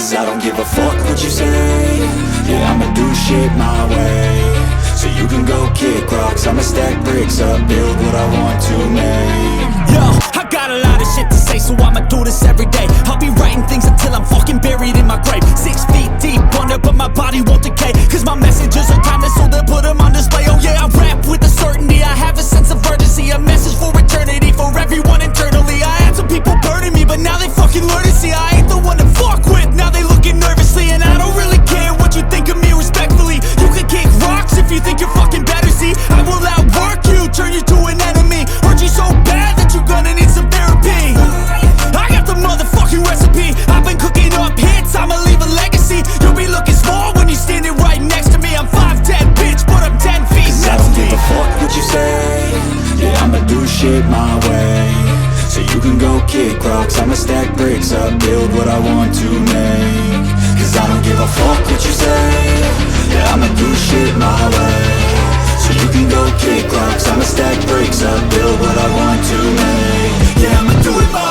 Cause I don't give a fuck what you say. Yeah, I'ma do shit my way. So you can go kick rocks, I'ma stack bricks up, build what I want to make. Yo, I got a lot of shit to say, so I'ma do this every day. I'll be writing things until I'm fucking buried in my grave. 6 feet deep under, but my body won't decay. Cause my messages are timeless, so they'll put them on display. Oh yeah, I rap with a certainty, I have a sense of urgency. A message for eternity, for everyone internally. I had some people burning me, but now they fucking learn to see I ain't the one to fuck with, now they looking nervously. And I don't really care what you think of me, respectfully. You can kick rocks if you think you're fucking better, see. I will outwork you, turn you to an enemy. Hurt you so bad that you're gonna need some therapy. I got the motherfucking recipe, I've been cooking up hits, I'ma leave a legacy. You'll be looking small when you're standing right next to me. I'm 5'10", bitch, but I'm 10 feet Cause I next don't to me. give a fuck what you say. Yeah, I'ma do shit my way. So you can go kick rocks, I'ma stack bricks up, build what I want to make. Cause I don't give a fuck what you say. Yeah, I'ma do shit my way. So you can go kick rocks, I'ma stack bricks up, build what I want to make. Yeah, I'ma do it my